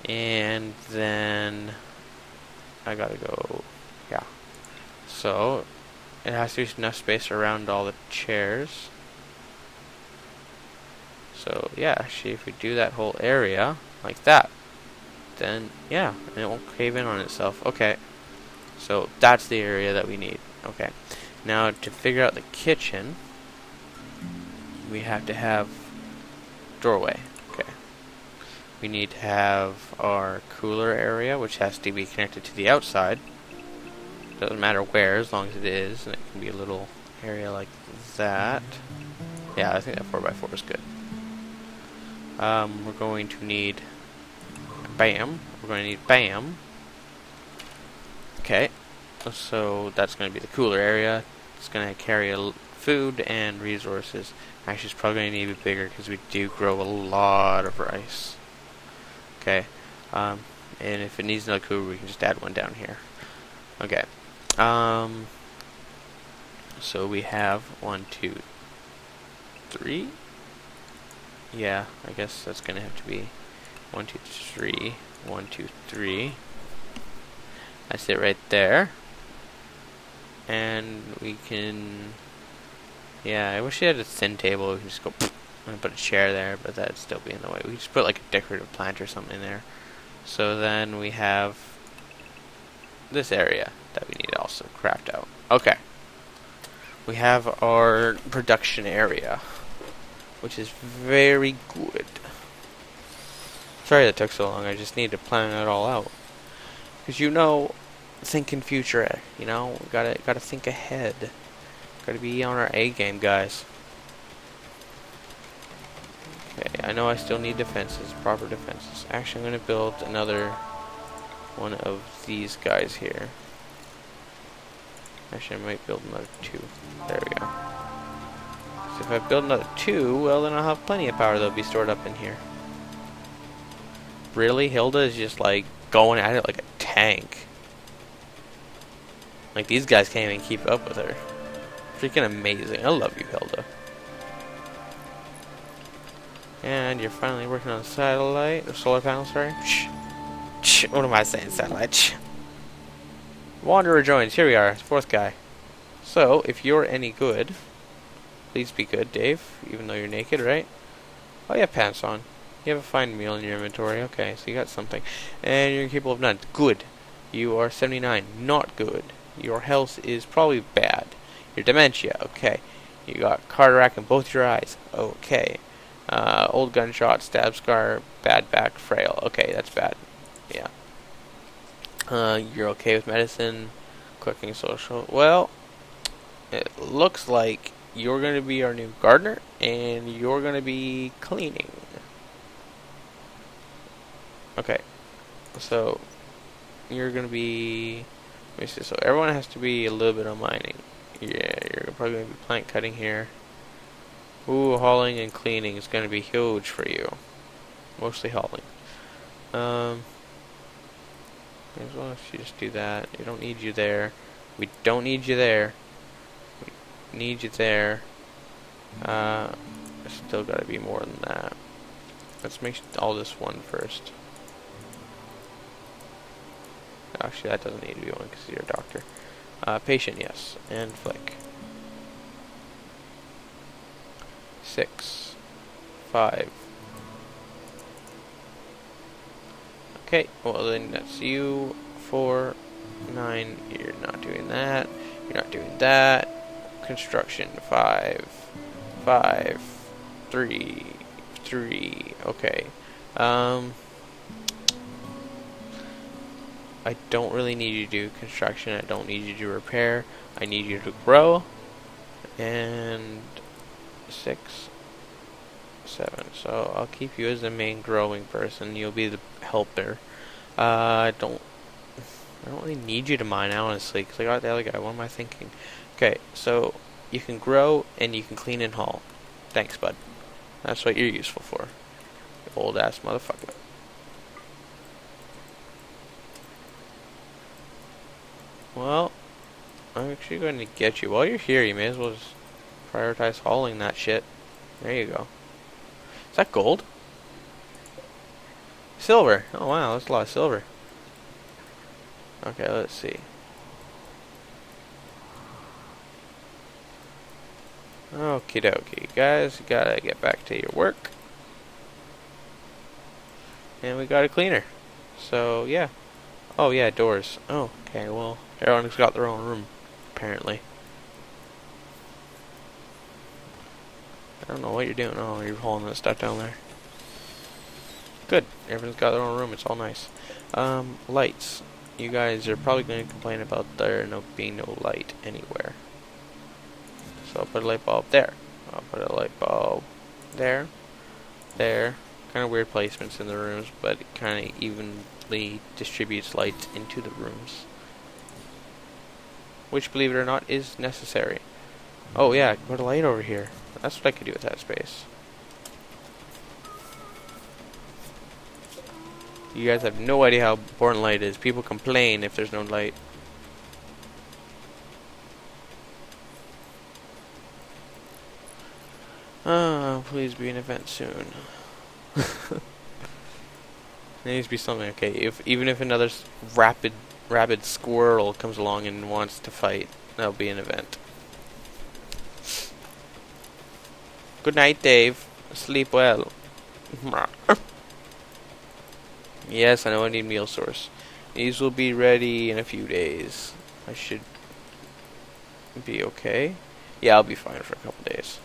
A: And then I gotta go, yeah. So it has to be enough space around all the chairs. So yeah, actually if we do that whole area like that, then yeah, and it won't cave in on itself. Okay, so that's the area that we need. Okay, now to figure out the kitchen, we have to have doorway. Okay, we need to have our cooler area, which has to be connected to the outside. Doesn't matter where, as long as it is, and it can be a little area like that. Yeah, I think that 4x4 is good. We're going to need BAM. We're going to need BAM. Okay, so that's going to be the cooler area. It's going to carry food and resources. Actually, it's probably going to need to be bigger because we do grow a lot of rice. Okay, and if it needs another cooler, we can just add one down here. Okay, so we have 1, 2, 3. Yeah, I guess that's gonna have to be 1, 2, 3. 1, 2, 3. That's it right there. And we can, yeah, I wish we had a thin table. We can just go and put a chair there, but that'd still be in the way. We can just put like a decorative plant or something there. So then we have this area that we need to also craft out. Okay, we have our production area, which is very good. Sorry that took so long. I just need to plan it all out, because thinking future. Gotta think ahead. Gotta be on our A game, guys. Okay, I know I still need defenses, proper defenses. Actually, I'm gonna build another one of these guys here. Actually, I might build another 2. There we go. So if I build another 2, well, then I'll have plenty of power that'll be stored up in here. Really? Hilda is just like going at it like a tank. Like these guys can't even keep up with her. freaking amazing. I love you, Hilda. And you're finally working on a satellite, or solar panel, sorry. What am I saying, satellite? Wanderer joins. Here we are, fourth guy. So, if you're any good, please be good, Dave, even though you're naked, right? Oh, you have pants on. You have a fine meal in your inventory. Okay, so you got something. And you're capable of none. Good. You are 79. Not good. Your health is probably bad. Your dementia. Okay. You got cataract in both your eyes. Okay. Old gunshot, stab scar, bad back, frail. Okay, that's bad. Yeah. You're okay with medicine, cooking, social. Well, it looks like you're going to be our new gardener, and you're going to be cleaning. Okay. So, you're going to be... Let me see. So, everyone has to be a little bit on mining. Yeah, you're probably going to be plant cutting here. Ooh, hauling and cleaning is going to be huge for you. Mostly hauling. As well as you just do that. We don't need you there. We don't need you there. We need you there. Still got to be more than that. Let's make all this one first. Actually, that doesn't need to be one because you're a doctor. Patient, yes. And flick. 6, 5. Okay, well then that's you. 4, 9. You're not doing that. You're not doing that. Construction. 5, 5, 3, 3. Okay. I don't really need you to do construction. I don't need you to repair. I need you to grow. And 6, 7. So I'll keep you as the main growing person. You'll be the helper. I don't really need you to mine, honestly, because I got the other guy. What am I thinking? Okay, so you can grow and you can clean and haul. Thanks, bud. That's what you're useful for. You old ass motherfucker. Well, I'm actually going to get you. While you're here, you may as well just prioritize hauling that shit. There you go. Is that gold? Silver. Oh wow, that's a lot of silver. Okay, let's see. Okie dokie. Guys, you gotta get back to your work. And we got a cleaner. So, yeah. Oh, yeah, doors. Oh, okay, well, everyone's got their own room, apparently. I don't know what you're doing. Oh, you're hauling that stuff down there. Good. Everyone's got their own room. It's all nice. Lights. You guys are probably going to complain about there being no light anywhere. So I'll put a light bulb there. I'll put a light bulb there. There. Kind of weird placements in the rooms, but it kind of evenly distributes light into the rooms. Which, believe it or not, is necessary. Oh yeah, I can put a light over here. That's what I could do with that space. You guys have no idea how important light is. People complain if there's no light. Please be an event soon. There needs to be something. Okay, even if another rabid squirrel comes along and wants to fight, that'll be an event. Good night, Dave. Sleep well. Yes, I know I need meal source. These will be ready in a few days. I should be okay. Yeah, I'll be fine for a couple days.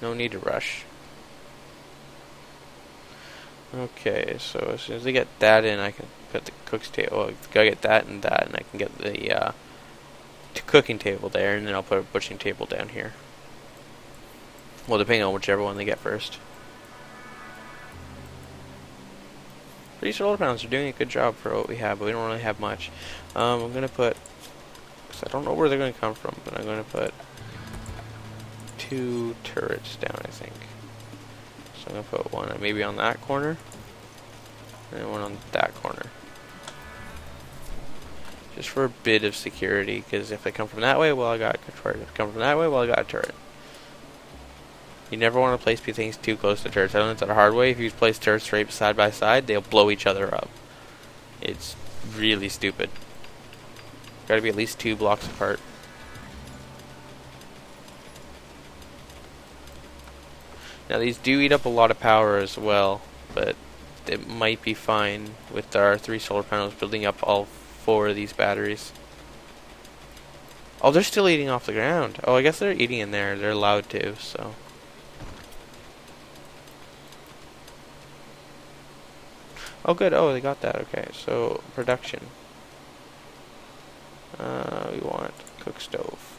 A: No need to rush. Okay, so as soon as I get that in, I can put the cook's table. Oh, gotta get that and that, and I can get the cooking table there, and then I'll put a butchering table down here. Well, depending on whichever one they get first. But these solar panels are doing a good job for what we have, but we don't really have much. I'm gonna put, because I don't know where they're gonna come from, but I'm gonna put 2 turrets down, I think. So I'm gonna put one maybe on that corner, and one on that corner. Just for a bit of security, because if they come from that way, well, I got a turret. If they come from that way, well, I got a turret. You never want to place things too close to turrets. I learned that the hard way. If you place turrets straight side by side, they'll blow each other up. It's really stupid. Gotta be at least 2 blocks apart. Now these do eat up a lot of power as well, but it might be fine with our 3 solar panels building up all 4 of these batteries. Oh, they're still eating off the ground. Oh, I guess they're eating in there. They're allowed to, so. Oh, good. Oh, they got that. Okay, so production. We want cook stove,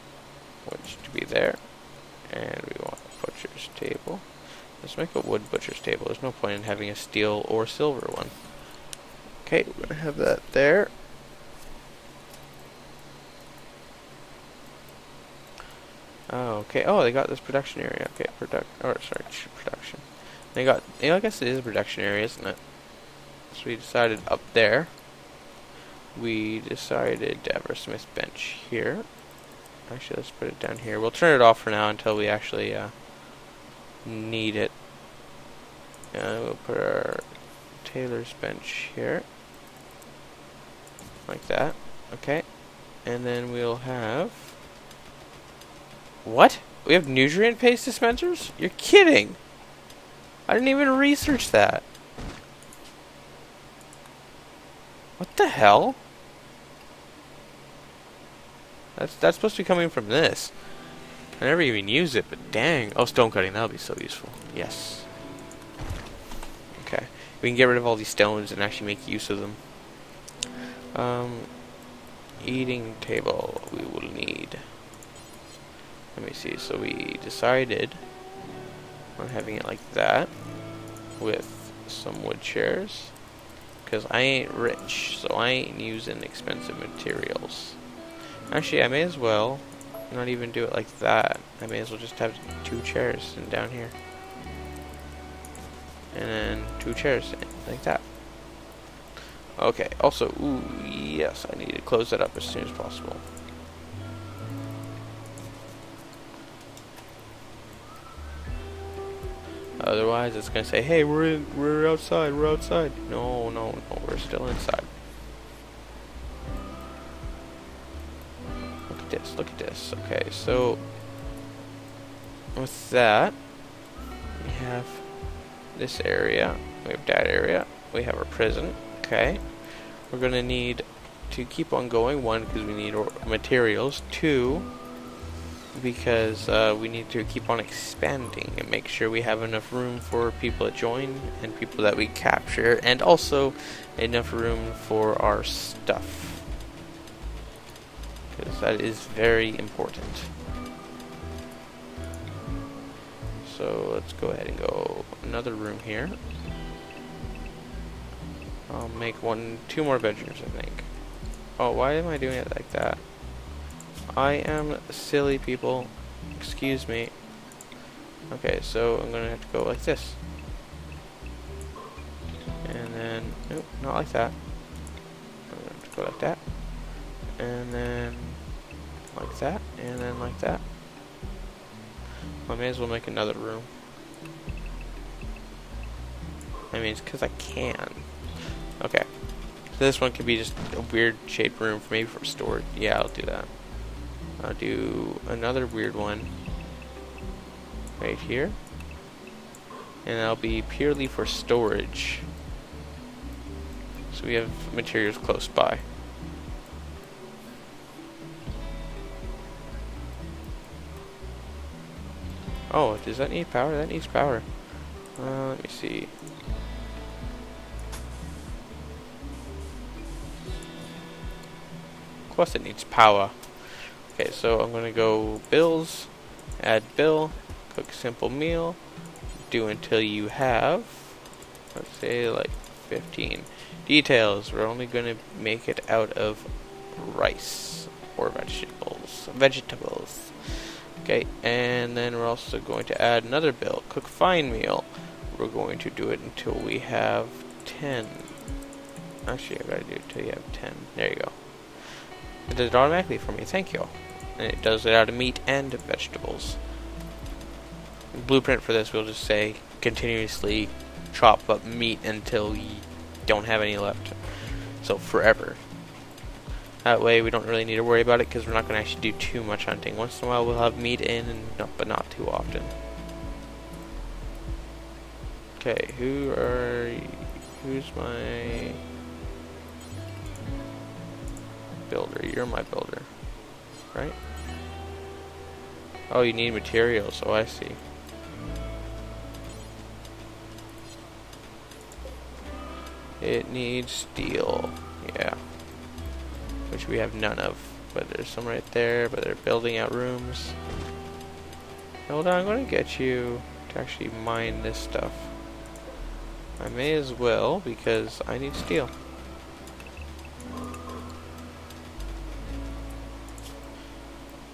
A: which to be there, and we want a butcher's table. Let's make a wood butcher's table. There's no point in having a steel or silver one. Okay, we're gonna have that there. Oh, okay. Oh, they got this production area. Okay, production. They got. I guess it is a production area, isn't it? So we decided up there. We decided to have our smith bench here. Actually, let's put it down here. We'll turn it off for now until we actually need it. We'll put our tailor's bench here. Like that. Okay. And then we'll have... What? We have nutrient paste dispensers? You're kidding! I didn't even research that. What the hell? That's supposed to be coming from this. I never even use it, but dang. Oh, stone cutting, that'll be so useful. Yes. Okay. We can get rid of all these stones and actually make use of them. Eating table we will need. Let me see, so we decided on having it like that with some wood chairs. Because I ain't rich, so I ain't using expensive materials. Actually, I may as well not even do it like that. I may as well just have 2 chairs and down here. And then 2 chairs like that. Okay, also, ooh, yes, I need to close that up as soon as possible. Otherwise, it's gonna say, "Hey, we're outside. We're outside." No, we're still inside. Look at this. Look at this. Okay, so with that, we have this area. We have that area. We have our prison. Okay, we're gonna need to keep on going. 1, because we need materials. 2. Because we need to keep on expanding and make sure we have enough room for people that join and people that we capture, and also enough room for our stuff, because that is very important. So let's go ahead and go another room here. I'll make 2 more bedrooms, I think. Oh, why am I doing it like that? I am silly, people. Excuse me. Okay, so I'm gonna have to go like this. And then, nope, not like that. I'm gonna have to go like that. And then, like that. And then like that. I may as well make another room. I mean, it's because I can. Okay. So this one could be just a weird shaped room, maybe for storage. Yeah, I'll do that. I'll do another weird one right here, and that'll be purely for storage, so we have materials close by. Oh, does that need power? That needs power. Let me see. Of course it needs power. Okay, so I'm gonna go bills, add bill, cook simple meal, do until you have, let's say like 15. Details, we're only gonna make it out of rice or vegetables. Okay, and then we're also going to add another bill, cook fine meal. We're going to do it until we have 10. Actually, I gotta do it until you have 10. There you go. It does it automatically for me, thank you. And it does it out of meat and vegetables. Blueprint for this will just say continuously chop up meat until you don't have any left. So forever. That way we don't really need to worry about it because we're not going to actually do too much hunting. Once in a while we'll have meat in, but not too often. Okay, who's my builder? You're my builder, right? Oh, you need materials, oh I see. It needs steel, yeah. Which we have none of. But there's some right there, but they're building out rooms. Hold on, I'm gonna get you to actually mine this stuff. I may as well, because I need steel.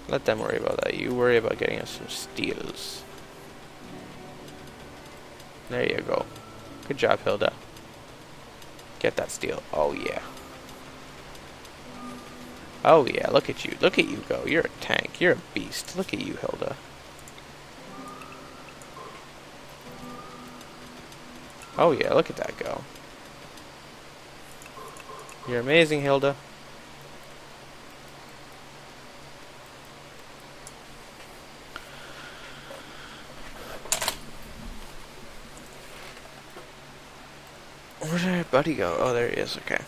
A: Let them worry about that. You worry about getting us some steels. There you go. Good job, Hilda. Get that steel. Oh yeah. Oh yeah, look at you. Look at you go. You're a tank. You're a beast. Look at you, Hilda. Oh yeah, look at that go. You're amazing, Hilda. Where did our buddy go? Oh, there he is. Okay.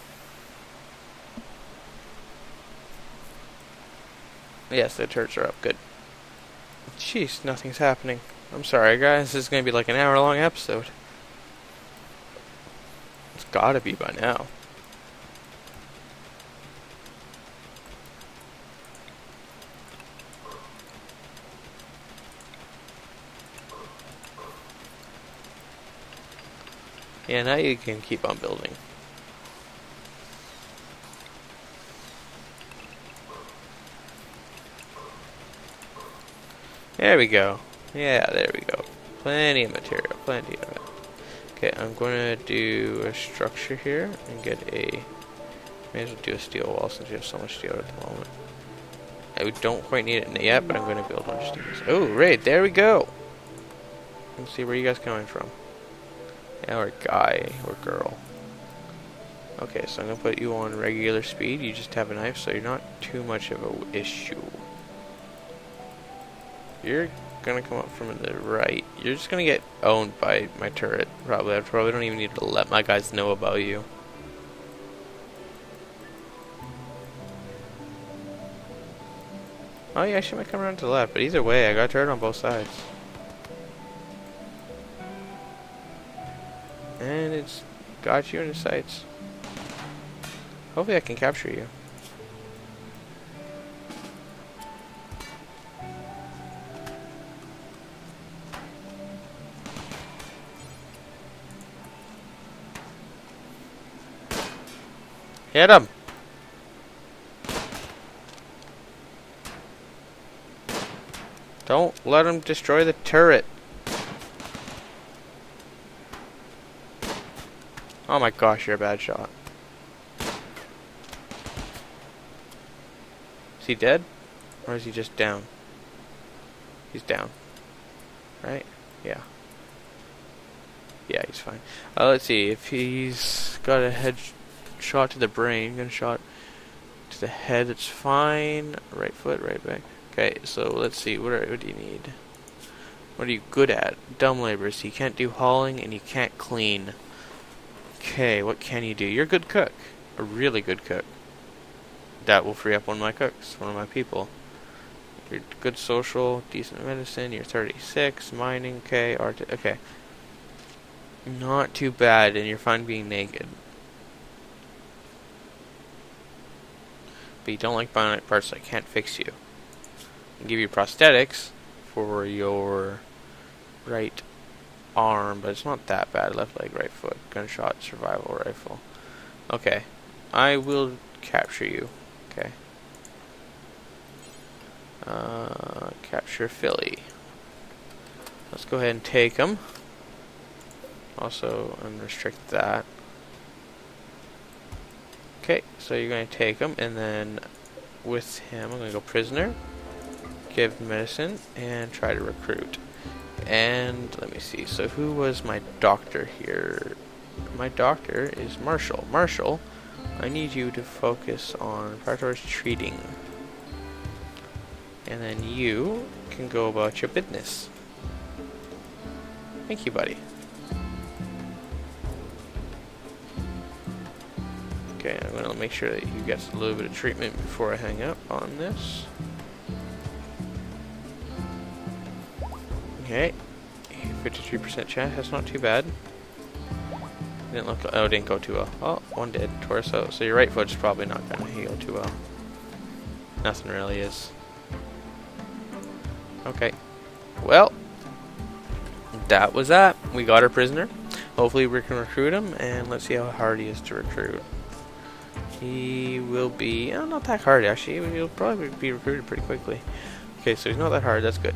A: Yes, the turrets are up. Good. Jeez, nothing's happening. I'm sorry, guys. This is going to be like an hour-long episode. It's gotta be by now. Yeah, now you can keep on building. There we go. Yeah, there we go. Plenty of material. Plenty of it. Okay, I'm going to do a structure here and get a... May as well do a steel wall since we have so much steel at the moment. I don't quite need it yet, but I'm going to build one of steels. Oh, right, there we go. Let's see where you guys coming from. Yeah, or guy or girl. Okay, so I'm going to put you on regular speed. You just have a knife, so you're not too much of an issue. You're going to come up from the right. You're just going to get owned by my turret, probably. I probably don't even need to let my guys know about you. Oh, yeah, she might come around to the left, but either way, I got a turret on both sides. And it's got you in the sights. Hopefully I can capture you. Hit him! Don't let him destroy the turret. Oh my gosh, you're a bad shot. Is he dead? Or is he just down? He's down. Right? Yeah. Yeah, he's fine. Let's see. If he's got a head shot to the brain, gunshot to the head, it's fine. Right foot, right back. Okay, so let's see. What do you need? What are you good at? Dumb labor. So you can't do hauling and you can't clean. Okay, what can you do? You're a good cook. A really good cook. That will free up one of my cooks, one of my people. You're good social, decent medicine, you're 36, mining, okay, art, okay. Not too bad, and you're fine being naked. But you don't like bionic parts, so I can't fix you. I can give you prosthetics for your right arm, but it's not that bad. Left leg, right foot, gunshot, survival rifle. Okay, I will capture you. Okay. Capture Philly. Let's go ahead and take him. Also, unrestrict that. Okay, so you're going to take him, and then with him. I'm gonna go prisoner, give medicine, and try to recruit. And let me see. So who was my doctor here? My doctor is Marshall. Marshall, I need you to focus on prioritize treating. And then you can go about your business. Thank you, buddy. Okay, I'm going to make sure that you get a little bit of treatment before I hang up on this. Okay, 53% chance, that's not too bad. Didn't look, oh, didn't go too well. Oh, one did, torso. So your right foot's probably not going to heal too well. Nothing really is. Okay, well, that was that. We got our prisoner. Hopefully we can recruit him, and let's see how hard he is to recruit. He will be, not that hard actually. He'll probably be recruited pretty quickly. Okay, so he's not that hard, that's good.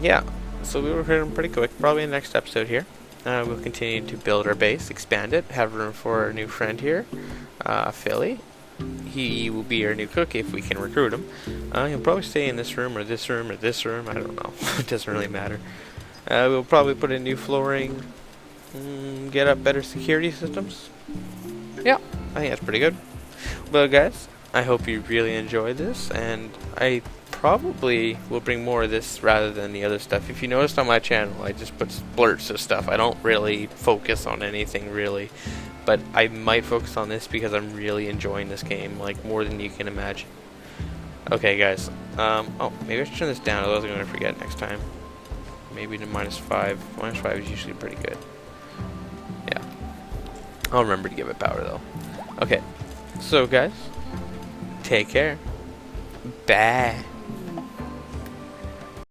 A: Yeah, so we'll recruit him pretty quick, probably in the next episode here. We'll continue to build our base, expand it, have room for our new friend here, Philly. He will be our new cook if we can recruit him. He'll probably stay in this room or this room or this room. I don't know. It doesn't really matter. We'll probably put in new flooring, get up better security systems. Yeah, I think that's pretty good. Well, guys, I hope you really enjoyed this, and I probably will bring more of this rather than the other stuff. If you noticed on my channel, I just put splurts of stuff. I don't really focus on anything really. But I might focus on this because I'm really enjoying this game, like, more than you can imagine. Okay, guys. Oh, maybe I should turn this down, otherwise I'm going to forget next time. Maybe to -5. -5 is usually pretty good. Yeah. I'll remember to give it power, though. Okay. So, guys, take care. Bye.